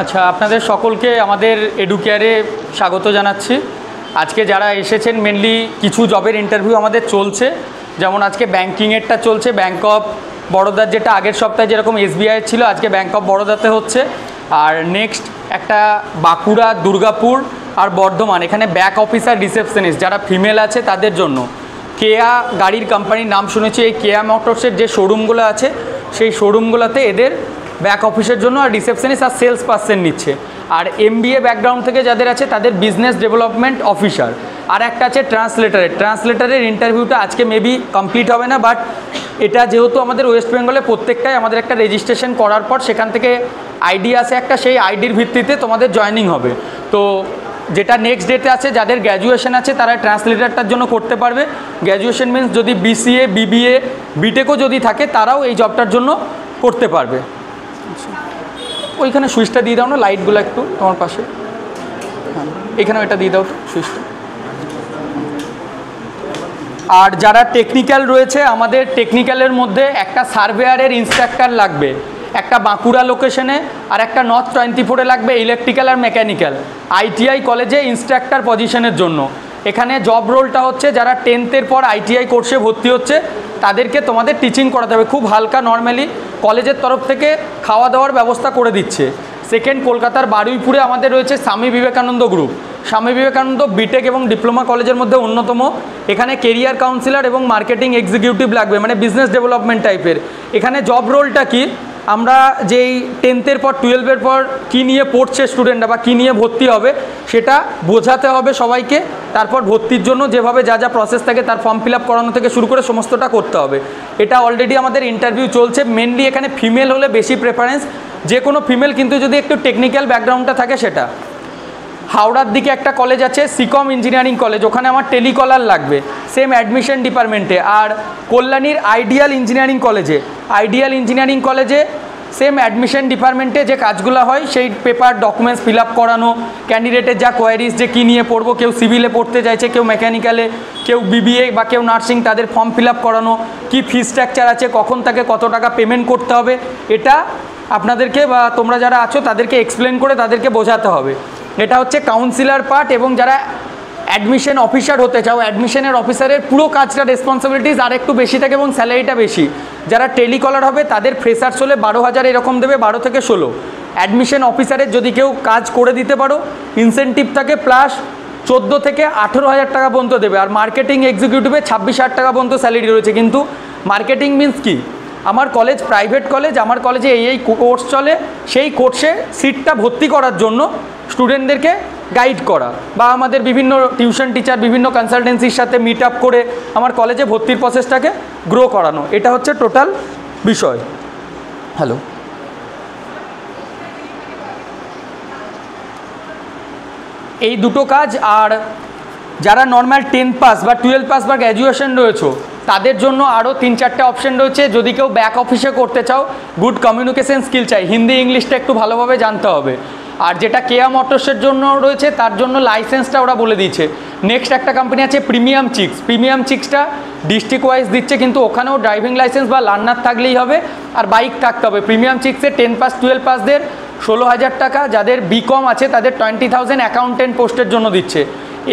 আচ্ছা, আপনাদের সকলকে আমাদের এডুকেয়ারে স্বাগত জানাচ্ছি। আজকে যারা এসেছেন মেনলি কিছু জবের ইন্টারভিউ আমাদের চলছে, যেমন আজকে ব্যাঙ্কিংয়েরটা চলছে। ব্যাঙ্ক অফ বরোদার যেটা আগের সপ্তাহে যেরকম এসবিআই ছিল, আজকে ব্যাঙ্ক অফ বরোদাতে হচ্ছে। আর নেক্সট একটা বাঁকুড়া, দুর্গাপুর আর বর্ধমান, এখানে ব্যাক অফিসার রিসেপশনিস্ট যারা ফিমেল আছে তাদের জন্য। কেয়া গাড়ির কোম্পানির নাম শুনেছি, এই কেয়া মোটরসের যে শোরুমগুলো আছে সেই শোরুমগুলোতে এদের ব্যাক অফিসের জন্য আর রিসেপশনিস্ট আর সেলস পার্সন নিচ্ছে। আর এমবিএ ব্যাকগ্রাউন্ড থেকে যাদের আছে তাদের বিজনেস ডেভেলপমেন্ট অফিসার। আর একটা আছে ট্রান্সলেটারের ইন্টারভিউটা আজকে মেবি কমপ্লিট হবে না, বাট এটা যেহেতু আমাদের ওয়েস্ট বেঙ্গলে প্রত্যেকটাই আমাদের একটা রেজিস্ট্রেশন করার পর সেখান থেকে আইডি আসে একটা, সেই আইডির ভিত্তিতে তোমাদের জয়েনিং হবে। তো যেটা নেক্সট ডেতে আছে, যাদের গ্র্যাজুয়েশন আছে তারা ট্রান্সলেটারটার জন্য করতে পারবে। গ্র্যাজুয়েশন মিনস যদি বিসিএ, বিবিএ, বিটেকও যদি থাকে তারাও এই জবটার জন্য করতে পারবে। ওইখানে সুইচটা দিয়ে দাও না, লাইটগুলো একটু তোমার পাশে, হ্যাঁ এখানেও এটা দিয়ে দাও সুইচটা। আর যারা টেকনিক্যাল রয়েছে, আমাদের টেকনিক্যালের মধ্যে একটা সার্ভেয়ারের ইন্সট্রাক্টর লাগবে, একটা বাঁকুড়া লোকেশনে, আর একটা নর্থ 24-এ লাগবে ইলেকট্রিক্যাল আর মেকানিক্যাল। আইটিআই কলেজে ইন্সট্রাক্টর পজিশনের জন্য এখানে জব রোলটা হচ্ছে যারা 10th-এর পর আইটিআই কোর্সে ভর্তি হচ্ছে তাদেরকে তোমাদের টিচিং করাতে হবে খুব হালকা। নর্মালি কলেজের তরফ থেকে খাওয়া দাওয়ার ব্যবস্থা করে দিচ্ছে। সেকেন্ড, কলকাতার বারুইপুরে আমাদের রয়েছে স্বামী বিবেকানন্দ গ্রুপ। স্বামী বিবেকানন্দ বিটেক এবং ডিপ্লোমা কলেজের মধ্যে অন্যতম। এখানে কেরিয়ার কাউন্সিলর এবং মার্কেটিং এক্সিকিউটিভ লাগবে, মানে বিজনেস ডেভেলপমেন্ট টাইপের। এখানে জব রোলটা কি, আমরা যেই 10th-এর পর 12-এর পর কী নিয়ে পড়ছে স্টুডেন্টরা বা কী নিয়ে ভর্তি হবে সেটা বোঝাতে হবে সবাইকে। তারপর ভর্তির জন্য যেভাবে যা যা প্রসেস থাকে তার ফর্ম ফিল আপ করানো থেকে শুরু করে সমস্তটা করতে হবে। এটা অলরেডি আমাদের ইন্টারভিউ চলছে। মেনলি এখানে ফিমেল হলে বেশি প্রেফারেন্স, যে কোনো ফিমেল, কিন্তু যদি একটু টেকনিক্যাল ব্যাকগ্রাউন্ডটা থাকে সেটা। হাওড়ার দিকে একটা কলেজ আছে সিকম ইঞ্জিনিয়ারিং কলেজ, ওখানে আমার টেলিকলার লাগবে, সেম অ্যাডমিশন ডিপার্টমেন্টে। আর কল্যাণীর আইডিয়াল ইঞ্জিনিয়ারিং কলেজে সেম অ্যাডমিশন ডিপার্টমেন্টে যে কাজগুলো হয়, সেই পেপার ডকুমেন্টস ফিল আপ করানো, ক্যান্ডিডেটের যা কোয়ারিজ যে কী নিয়ে পড়বো, কেউ সিভিলে পড়তে চাইছে, কেউ মেকানিক্যালে, কেউ বিবিএ বা কেউ নার্সিং, তাদের ফর্ম ফিল আপ করানো, কী ফি স্ট্রাকচার আছে, কখন তাকে কত টাকা পেমেন্ট করতে হবে, এটা আপনাদেরকে বা তোমরা যারা আছো তাদেরকে এক্সপ্লেন করে তাদেরকে বোঝাতে হবে। এটা হচ্ছে কাউন্সিলার পার্ট। এবং যারা অ্যাডমিশন অফিসার হতে চাও, অ্যাডমিশনের অফিসারের পুরো কাজটা রেসপন্সিবিলিটিস আর একটু বেশি থাকে এবং স্যালারিটা বেশি। যারা টেলিকলার হবে তাদের ফ্রেশার্স হলে 12,000 এরকম দেবে, 12 থেকে 16। অ্যাডমিশন অফিসারের যদি কেউ কাজ করে দিতে পারো ইনসেন্টিভ থাকে, প্লাস 14 থেকে 18,000 টাকা পর্যন্ত দেবে। আর মার্কেটিং এক্সিকিউটিভে 26,000 টাকা পর্যন্ত স্যালারি রয়েছে। কিন্তু মার্কেটিং মিনস কি, আমার কলেজ প্রাইভেট কলেজ, আমার কলেজে এই কোর্স চলে, সেই কোর্সে সিটটা ভর্তি করার জন্য স্টুডেন্টদেরকে গাইড করা, বা আমাদের বিভিন্ন টিউশন টিচার বিভিন্ন কনসালটেন্সির সাথে মিট আপ করে আমার কলেজে ভর্তির প্রসেসটাকে গ্রো করানো, এটা হচ্ছে টোটাল বিষয়। হ্যালো, এই দুটো কাজ। আর যারা নর্মাল 10 পাস বা 12 পাস বা গ্র্যাজুয়েশন রয়েছে তাদের জন্য আরও 3-4টে অপশন রয়েছে। যদি কেউ ব্যাক অফিসে করতে চাও, গুড কমিউনিকেশন স্কিল চাই, হিন্দি ইংলিশটা একটু ভালোভাবে জানতে হবে। আর যেটা কেয়া মোটরসের জন্য রয়েছে তার জন্য লাইসেন্সটা ওরা বলে দিয়েছে। নেক্সট একটা কোম্পানি আছে প্রিমিয়াম চিক্সটা ডিস্ট্রিক্ট ওয়াইজ দিচ্ছে, কিন্তু ওখানেও ড্রাইভিং লাইসেন্স বা লার্নার থাকলেই হবে, আর বাইক থাকতে হবে। প্রিমিয়াম চিক্সে 10 পাস 12 পাসদের 16,000 টাকা, যাদের বিকম আছে তাদের 20,000 অ্যাকাউন্টেন্ট পোস্টের জন্য দিচ্ছে।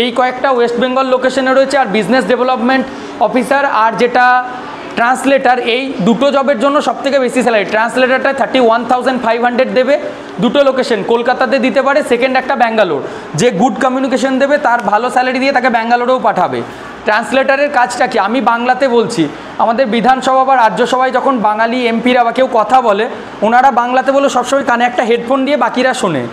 এই কয়েকটা ওয়েস্ট বেঙ্গল লোকেশনে রয়েছে। আর বিজনেস ডেভেলপমেন্ট অফিসার আর যেটা ট্রান্সলেটার, এই দুটো জবের জন্য সবথেকে বেশি স্যালারি। ট্রান্সলেটারটা 31,500 দেবে, দুটো লোকেশন, কলকাতাতে দিতে পারে, সেকেন্ড একটা ব্যাঙ্গালোর। যে গুড কমিউনিকেশন দেবে তার ভালো স্যালারি দিয়ে তাকে ব্যাঙ্গালোরেও পাঠাবে। ট্রান্সলেটারের কাজটা কি, আমি বাংলাতে বলছি, আমাদের বিধানসভা বা রাজ্যসভায় যখন বাঙালি এমপিরা বা কেউ কথা বলে, ওনারা বাংলাতে বলে সবসময় কানে একটা হেডফোন দিয়ে বাকিরা শোনে।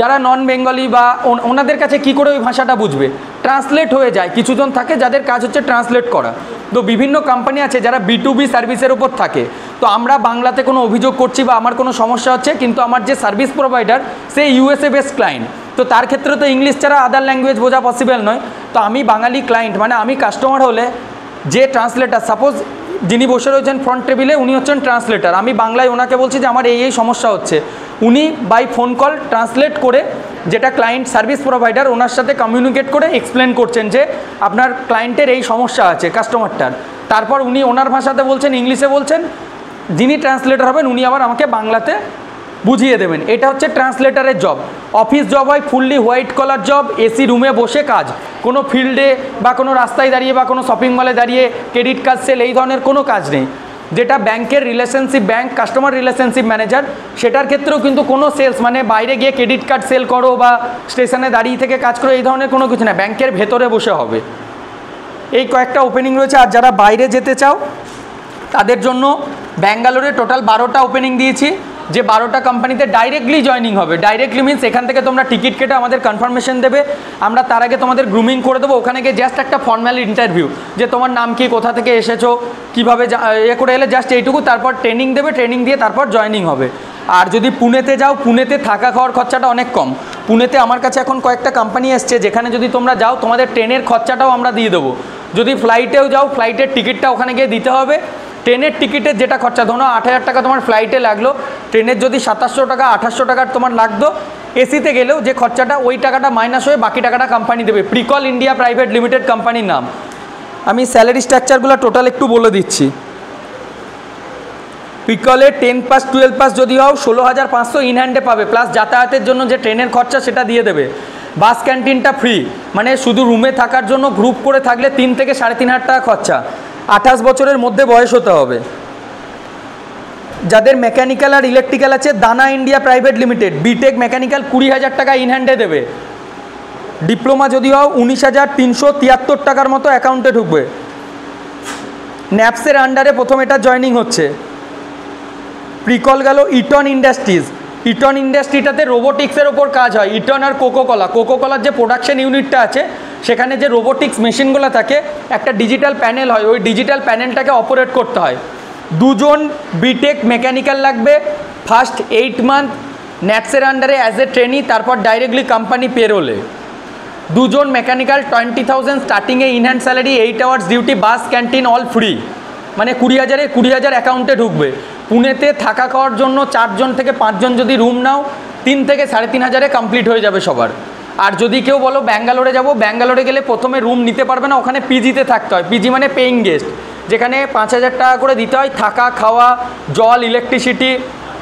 যারা নন বেঙ্গলি বা ওনাদের কাছে কি করে ওই ভাষাটা বুঝবে, ট্রান্সলেট হয়ে যায়। কিছুজন থাকে যাদের কাজ হচ্ছে ট্রান্সলেট করা। তো বিভিন্ন কোম্পানি আছে যারা B2B সার্ভিসের উপর থাকে। তো আমরা বাংলাতে কোনো অভিযোগ করছি বা আমার কোনো সমস্যা হচ্ছে, কিন্তু আমার যে সার্ভিস প্রোভাইডার সে USA বেসড ক্লায়েন্ট, তো তার ক্ষেত্রে তো ইংলিশ ছাড়া আদার ল্যাঙ্গুয়েজ বোঝা পসিবল নয়। তো আমি বাঙালি ক্লায়েন্ট, মানে আমি কাস্টমার হলে যে ট্রান্সলেটার, সাপোজ যিনি বসে রয়েছেন ফ্রন্ট টেবিলে উনি হচ্ছেন ট্রান্সলেটার, আমি বাংলায় ওনাকে বলছি যে আমার এই সমস্যা হচ্ছে, উনি বাই ফোন কল ট্রান্সলেট করে যেটা ক্লায়েন্ট সার্ভিস প্রোভাইডার ওনার সাথে কমিউনিকেট করে এক্সপ্লেন করছেন যে আপনার ক্লায়েন্টের এই সমস্যা আছে কাস্টমারটার। তারপর উনি ওনার ভাষাতে বলছেন, ইংলিশে বলছেন, যিনি ট্রান্সলেটর হবেন উনি আবার আমাকে বাংলাতে বুঝিয়ে দেবেন। এটা হচ্ছে ট্রান্সলেটারের জব। অফিস জব হয় fully white collar job, AC রুমে বসে কাজ, কোনো ফিল্ডে বা কোনো রাস্তায় দাঁড়িয়ে বা কোনো শপিং মলে দাঁড়িয়ে ক্রেডিট কার্ড সেল এই ধরনের কোনো কাজ নেই। যেটা ব্যাংকের relationship, bank customer relationship manager, সেটার ক্ষেত্রেও কিন্তু কোনো সেলস মানে বাইরে গিয়ে ক্রেডিট কার্ড সেল করো বা স্টেশনে দাঁড়িয়ে থেকে কাজ করো এই ধরনের কোনো কিছু না, ব্যাংকের ভেতরে বসে হবে। এই কয়েকটা ওপেনিং রয়েছে। আর যারা বাইরে যেতে চাও তাদের জন্য ব্যাঙ্গালোরে টোটাল 12টা ওপেনিং দিয়েছি, যে 12টা কোম্পানিতে ডাইরেক্টলি জয়নিং হবে। ডাইরেক্টলি মিনস এখান থেকে তোমরা টিকিট কেটে আমাদের কনফার্মেশন দেবে, আমরা তার আগে তোমাদের গ্রুমিং করে দেবো। ওখানে গিয়ে জাস্ট একটা ফর্মাল ইন্টারভিউ, যে তোমার নাম কি, কোথা থেকে এসেছো, কীভাবে করে এলে, জাস্ট এইটুকু। তারপর ট্রেনিং দেবে, ট্রেনিং দিয়ে তারপর জয়নিং হবে। আর যদি পুনেতে যাও, পুনেতে থাকা খাওয়ার খরচাটা অনেক কম। পুনেতে আমার কাছে এখন কয়েকটা কোম্পানি এসছে যেখানে যদি তোমরা যাও তোমাদের ট্রেনের খরচাটাও আমরা দিয়ে দেবো। যদি ফ্লাইটেও যাও, ফ্লাইটের টিকিটটা ওখানে গিয়ে দিতে হবে। ট্রেনের টিকিটের যেটা খরচা, ধরো 8,000 টাকা তোমার ফ্লাইটে লাগলো, ট্রেনের যদি 2700 টাকা 2800 টাকার তোমার লাগতো, এসিতে গেলেও যে খরচাটা ওই টাকাটা মাইনাস হয়ে বাকি টাকাটা কোম্পানি দেবে। প্রিকল ইন্ডিয়া প্রাইভেট লিমিটেড কোম্পানির নাম। আমি স্যালারি স্ট্রাকচারগুলো টোটাল একটু বলে দিচ্ছি। প্রিকলে 10 পাস 12 পাস যদি হও 16,500 ইন হ্যান্ডে পাবে, প্লাস যাতায়াতের জন্য যে ট্রেনের খরচা সেটা দিয়ে দেবে। বাস ক্যান্টিনটা ফ্রি, মানে শুধু রুমে থাকার জন্য গ্রুপ করে থাকলে 3 থেকে 3,500 টাকা খরচা। 28 বছরের মধ্যে বয়স হতে হবে। যাদের মেকানিক্যাল আর ইলেকট্রিক্যাল আছে, Dana India private limited BTech mechanical 20,000 টাকা ইন হ্যান্ডে দেবে। ডিপ্লোমা যদি হও 19,373 টাকার মতো অ্যাকাউন্টে ঢুকবে। ন্যাপসের আন্ডারে প্রথম এটা জয়নিং হচ্ছে। প্রিকল গেল ইটন ইন্ডাস্ট্রিজ। ইটন ইন্ডাস্ট্রিটাতে রোবোটিক্সের ওপর কাজ হয়। ইটন আর কোকোকলার যে প্রোডাকশন ইউনিটটা আছে সেখানে যে রোবোটিক্স মেশিনগুলো থাকে, একটা ডিজিটাল প্যানেল হয়, ওই ডিজিটাল প্যানেলটাকে অপারেট করতে হয়। 2 জন বিটেক মেকানিক্যাল লাগবে। ফার্স্ট 8 মান্থ ন্যাটসের আন্ডারে অ্যাজ এ ট্রেনি, তারপর ডাইরেক্টলি কোম্পানি পেরোলে। 2 জন মেকানিক্যাল 20,000 স্টার্টিংয়ে in hand salary, 8 hours duty, bus canteen all free, মানে 20,000 অ্যাকাউন্টে ঢুকবে। পুনেতে থাকা খাওয়ার জন্য 4 জন থেকে 5 জন যদি রুম নাও 3 থেকে 3,500 কমপ্লিট হয়ে যাবে সবার। আর যদি কেউ বলো ব্যাঙ্গালোরে যাব, ব্যাঙ্গালোরে গেলে প্রথমে রুম নিতে পারবে না, ওখানে পিজিতে থাকতে হয়। পিজি মানে পেইং গেস্ট, যেখানে 5,000 টাকা করে দিতে হয়। থাকা খাওয়া, জল, ইলেকট্রিসিটি,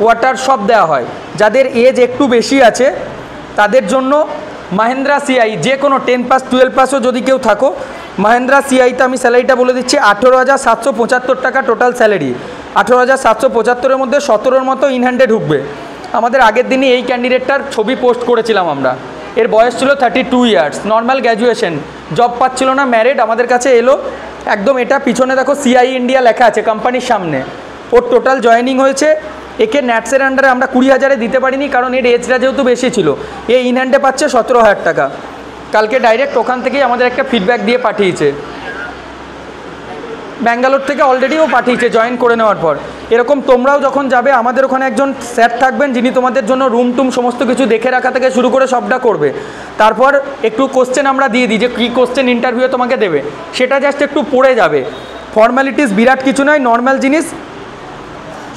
ওয়াটার সব দেওয়া হয়। যাদের এজ একটু বেশি আছে তাদের জন্য মাহিন্দ্রা সিআই, যে কোনো 10 পাস 12 পাসও যদি কেউ থাকো, মাহিন্দ্রা সিআইতে আমি স্যালারিটা বলে দিচ্ছি। 18,775 টাকা টোটাল স্যালারি। 18,775-এর মধ্যে 17-র মতো ইন হ্যান্ডে ঢুকবে। আমাদের আগের দিনই এই ক্যান্ডিডেটটার ছবি পোস্ট করেছিলাম আমরা। এর বয়স ছিল 32 ইয়ার্স, নর্মাল গ্র্যাজুয়েশন, জব পাচ্ছিল না, ম্যারিড, আমাদের কাছে এলো। একদম এটা পিছনে দেখো সিআই ইন্ডিয়া লেখা আছে কোম্পানির সামনে। ওর টোটাল জয়েনিং হয়েছে। একে ন্যাটসের আন্ডারে আমরা 20,000-এ দিতে পারিনি, কারণ এর এজটা যেহেতু বেশি ছিল। এ ইন হ্যান্ডে পাচ্ছে 17,000 টাকা। কালকে ডাইরেক্ট ওখান থেকেই আমাদের একটা ফিডব্যাক দিয়ে পাঠিয়েছে। ব্যাঙ্গালোর থেকে অলরেডি ও পাঠিয়েছে জয়েন করে নেওয়ার পর। এরকম তোমরাও যখন যাবে, আমাদের ওখানে একজন স্যার থাকবেন যিনি তোমাদের জন্য রুম টুম সমস্ত কিছু দেখে রাখা থেকে শুরু করে সবটা করবে। তারপর একটু কোশ্চেন আমরা দিয়ে দিই যে কী কোশ্চেন ইন্টারভিউ তোমাকে দেবে, সেটা জাস্ট একটু পড়ে যাবে। ফর্ম্যালিটিস বিরাট কিছু নয়, নর্মাল জিনিস।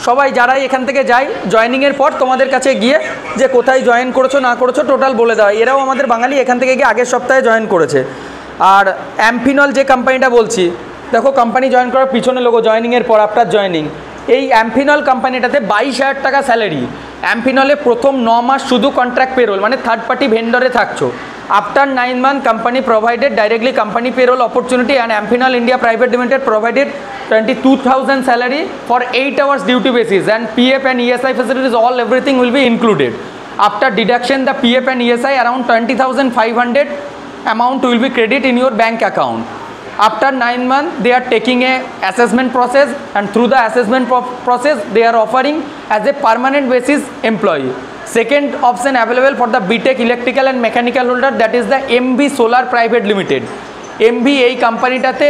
সবাই যারাই এখান থেকে যায় জয়েনিংয়ের পর তোমাদের কাছে গিয়ে যে কোথায় জয়েন করেছো না করেছো টোটাল বলে দেওয়া। এরাও আমাদের বাঙালি, এখান থেকে গিয়ে আগের সপ্তাহে জয়েন করেছে। আর অ্যাম্ফিনল যে কোম্পানিটা বলছি, দেখো কোম্পানি জয়েন করার পিছনে লোগো, জয়েনিংয়ের পর আফটার জয়েনিং। এই অ্যাম্ফিনল কোম্পানিটাতে 22,000 টাকা স্যালারি। অ্যাম্ফিনলে প্রথম 9 মাস শুধু কন্ট্রাক্ট পেরোল, মানে থার্ড পার্টি ভেন্ডরে থাকছো। After 9 month company provided directly company payroll opportunity, and Amphenol India private limited provided 22,000 salary for 8 hours duty basis, and PF and ESI facilities, all everything will be included. After deduction the PF and ESI around 20,500 amount will be credit in your bank account. After 9 months they are taking a assessment process, and through the assessment process they are offering as a permanent basis employee. Second option available for the BTech electrical and mechanical holder, that is the MB Solar Private Limited. MB এই কোম্পানিটাতে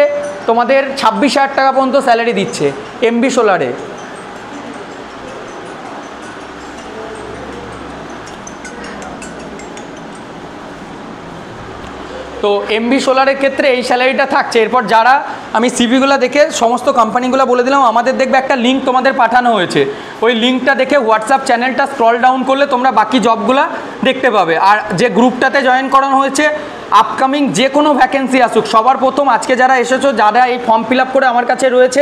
তোমাদের 26,000 টাকা পর্যন্ত salary দিচ্ছে MB সোলারে। তো MB সোলারের ক্ষেত্রে এই স্যালারিটা থাকছে। এরপর যারা, আমি সিভিগুলো দেখে সমস্ত কোম্পানিগুলো বলে দিলাম, আমাদের দেখবে একটা লিঙ্ক তোমাদের পাঠানো হয়েছে, ওই লিঙ্কটা দেখে হোয়াটসঅ্যাপ চ্যানেলটা স্ক্রল ডাউন করলে তোমরা বাকি জবগুলো দেখতে পাবে। আর যে গ্রুপটাতে জয়েন করানো হয়েছে আপকামিং যে কোনো ভ্যাকেন্সি আসুক, সবার প্রথম আজকে যারা এসেছো, যারা এই ফর্ম ফিল আপ করে আমার কাছে রয়েছে,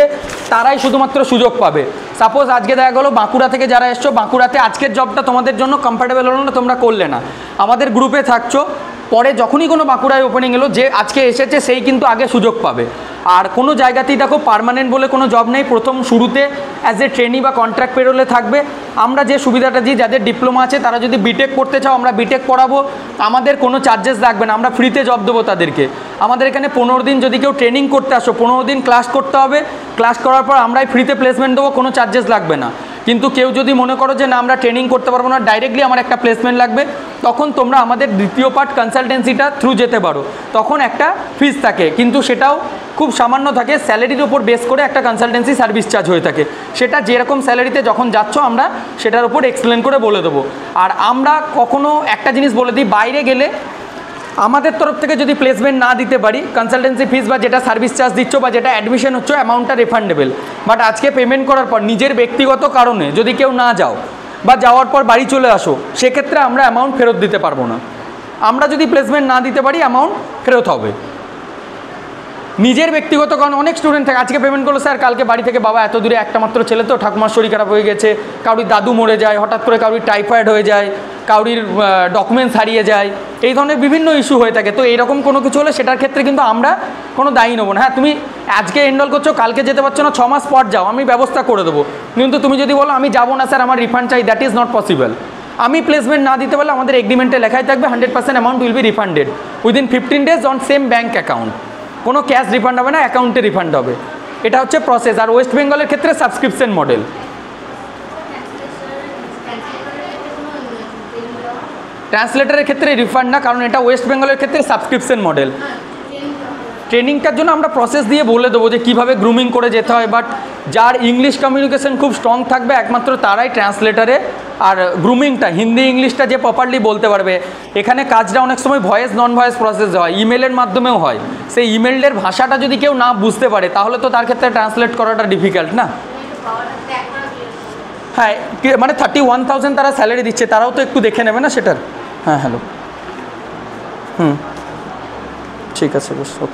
তারাই শুধুমাত্র সুযোগ পাবে। সাপোজ আজকে দেখা গেলো বাঁকুড়া থেকে যারা এসছো, বাঁকুড়াতে আজকের জবটা তোমাদের জন্য কমফর্টেবল হলো না, তোমরা করলে না, আমাদের গ্রুপে থাকছো, পরে যখনই কোনো বাঁকুড়ায় ওপেনিং এলো, যে আজকে এসেছে সেই কিন্তু আগে সুযোগ পাবে। আর কোনো জায়গাতেই দেখো পার্মানেন্ট বলে কোনো জব নেই, প্রথম শুরুতে অ্যাজ এ ট্রেনি বা কন্ট্রাক্ট পেরোলে থাকবে। আমরা যে সুবিধাটা দিই, যাদের ডিপ্লোমা আছে তারা যদি বিটেক করতে চাও, আমরা বিটেক পড়াবো, আমাদের কোনো চার্জেস লাগবে না, আমরা ফ্রিতে জব দেবো তাদেরকে। আমাদের এখানে 15 দিন যদি কেউ ট্রেনিং করতে আসো, 15 দিন ক্লাস করতে হবে, ক্লাস করার পর আমরাই ফ্রিতে প্লেসমেন্ট দেবো, কোনো চার্জেস লাগবে না। কিন্তু কেউ যদি মনে করো যে না আমরা ট্রেনিং করতে পারবো না, ডাইরেক্টলি আমার একটা প্লেসমেন্ট লাগবে, তখন তোমরা আমাদের দ্বিতীয় পার্ট কনসালটেন্সিটা থ্রু যেতে পারো, তখন একটা ফিস থাকে, কিন্তু সেটাও খুব সামান্য থাকে, স্যালারির ওপর বেস করে একটা কনসালটেন্সি সার্ভিস চার্জ হয়ে থাকে, সেটা যেরকম স্যালারিতে যখন যাচ্ছ আমরা সেটার উপর এক্সপ্লেন করে বলে দেবো। আর আমরা কখনো একটা জিনিস বলে দিই, বাইরে গেলে আমাদের তরফ থেকে যদি প্লেসমেন্ট না দিতে পারি, কনসালটেন্সি ফিস বা যেটা সার্ভিস চার্জ দিচ্ছ বা যেটা অ্যাডমিশন হচ্ছে, অ্যামাউন্টটা রিফান্ডেবল। বাট আজকে পেমেন্ট করার পর নিজের ব্যক্তিগত কারণে যদি কেউ না যাও বা যাওয়ার পর বাড়ি চলে আসো, সেক্ষেত্রে আমরা অ্যামাউন্ট ফেরত দিতে পারবো না। আমরা যদি প্লেসমেন্ট না দিতে পারি, অ্যামাউন্ট ফেরত হবে। নিজের ব্যক্তিগত কারণ অনেক স্টুডেন্ট থাকে, আজকে পেমেন্ট করলো স্যার, কালকে বাড়ি থেকে বাবা এত দূরে একটা মাত্র ছেলে তো, ঠাকুমার শরীর খারাপ হয়ে গেছে, কারোর দাদু মরে যায়, হঠাৎ করে কারোর টাইফয়েড হয়ে যায়, কারোর ডকুমেন্টস হারিয়ে যায়, এই ধরনের বিভিন্ন ইস্যু হয়ে থাকে। তো এইরকম কোনো কিছু হলে সেটার ক্ষেত্রে কিন্তু আমরা কোনো দায়ী নেবো না। হ্যাঁ, তুমি আজকে এনরোল করছো, কালকে যেতে পারছো না, 6 মাস পর যাও, আমি ব্যবস্থা করে দেবো। কিন্তু তুমি যদি বলো আমি যাবো না স্যার, আমার রিফান্ড চাই, দ্যাট ইজ নট পসিবল। আমি প্লেসমেন্ট না দিতে পারলে আমাদের এগ্রিমেন্টে লেখাই থাকবে 100% amount will be refunded within 15 days on same bank account. কোনো ক্যাশ রিফান্ড হবে না, অ্যাকাউন্টে রিফান্ড হবে, এটা হচ্ছে প্রসেস। আর ওয়েস্ট বেঙ্গলের ক্ষেত্রে সাবস্ক্রিপশন মডেল। ট্রান্সলেটারের ক্ষেত্রে রিফান্ড না, কারণ এটা ওয়েস্ট বেঙ্গলের ক্ষেত্রে সাবস্ক্রিপশন মডেল। ট্রেনিংটার জন্য আমরা প্রসেস দিয়ে বলে দেবো যে কীভাবে গ্রুমিং করে যেতে হয়, বাট যার ইংলিশ কমিউনিকেশন খুব স্ট্রং থাকবে একমাত্র তারাই ট্রান্সলেটারে আর গ্রুমিংটা হিন্দি ইংলিশটা যে প্রপারলি বলতে পারবে। এখানে কাজটা অনেক সময় ভয়েস নন ভয়েস প্রসেস হয়, ইমেলের মাধ্যমেও হয়, সেই ইমেলের ভাষাটা যদি কেউ না বুঝতে পারে তাহলে তো তার ক্ষেত্রে ট্রান্সলেট করাটা ডিফিকাল্ট না। হ্যাঁ, মানে 31,000 তারা স্যালারি দিচ্ছে, তারাও তো একটু দেখে নেবে না সেটার। হ্যাঁ হ্যালো, ঠিক আছে, বুঝছো।